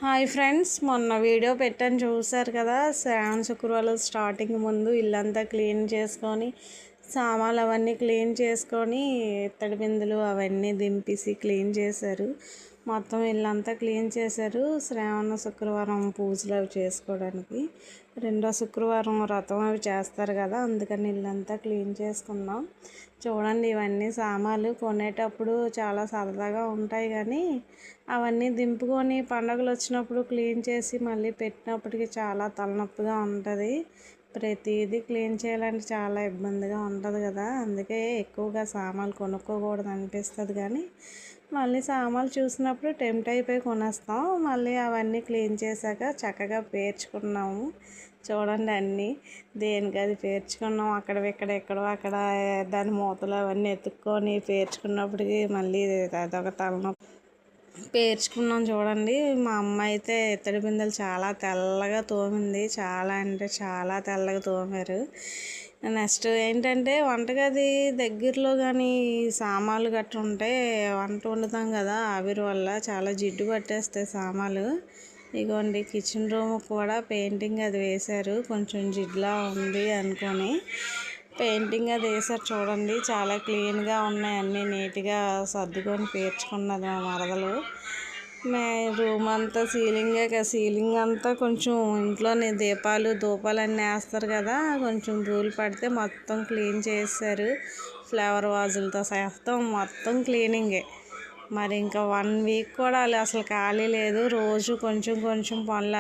Hi friends, మొన్న video పెట్టాను చూసారు కదా. శ్రావణ శుక్రవారం స్టార్టింగ్ ముందు ఇల్లంతా క్లీన్ చేసుకొని సామాన్లు అవన్నీ క్లీన్ చేసుకొని ఇత్తడి బిందులు అవన్నీ దింపేసి క్లీన్ చేశారు. మొత్తం ఇల్లంతా క్లీన్ చేశారు శ్రావణ శుక్రవారం పూజలు అవి చేసుకోవడానికి. రెండో శుక్రవారం వ్రతం అవి చేస్తారు కదా, అందుకని ఇల్లంతా క్లీన్ చేసుకున్నాం. చూడండి, ఇవన్నీ సామాన్లు కొనేటప్పుడు చాలా సరదాగా ఉంటాయి, కానీ అవన్నీ దింపుకొని పండుగలు వచ్చినప్పుడు క్లీన్ చేసి మళ్ళీ పెట్టినప్పటికీ చాలా తలనొప్పిగా ఉంటుంది. ప్రతిదీ క్లీన్ చేయాలంటే చాలా ఇబ్బందిగా ఉంటుంది కదా, అందుకే ఎక్కువగా సామాన్లు కొనుక్కోకూడదు అనిపిస్తుంది. కానీ మళ్ళీ సామాన్లు చూసినప్పుడు టెంప్ట్ అయిపోయి కొనేస్తాం. మళ్ళీ అవన్నీ క్లీన్ చేశాక చక్కగా పేర్చుకున్నాము. చూడండి, అన్నీ దేనికది పేర్చుకున్నాం. ఎక్కడో అక్కడ దాని మూతలు అవన్నీ ఎత్తుక్కొని పేర్చుకున్నప్పటికీ మళ్ళీ అదొక తలనొప్పి. పేర్చుకున్నాం చూడండి. మా అమ్మ అయితే ఇత్తడి బిందెలు చాలా తెల్లగా తోమింది. చాలా అంటే చాలా తెల్లగా తోమారు. నెక్స్ట్ ఏంటంటే, వంటగది దగ్గరలో కానీ సామాన్లు గట్రా ఉంటే వంట వండుతాం కదా, ఆవిరి వల్ల చాలా జిడ్డు పట్టేస్తాయి సామాన్లు. ఇగోండి, కిచెన్ రూమ్ కూడా పెయింటింగ్ అది వేశారు. కొంచెం జిడ్లా ఉంది అనుకొని పెయింటింగ్ అది వేసారు. చూడండి, చాలా క్లీన్గా ఉన్నాయి. అన్నీ నీట్గా సర్దుకొని పేర్చుకున్నది మా మరదలు. రూమ్ అంతా సీలింగ్ అంతా కొంచెం ఇంట్లోనే ధూపాలు అన్నీ వేస్తారు కదా, కొంచెం ధూళి పడితే మొత్తం క్లీన్ చేశారు. ఫ్లవర్ వాజులతో సహతం మొత్తం క్లీనింగే. మరి ఇంకా 1 వీక్ కూడా అసలు ఖాళీ లేదు. రోజు కొంచెం పనులు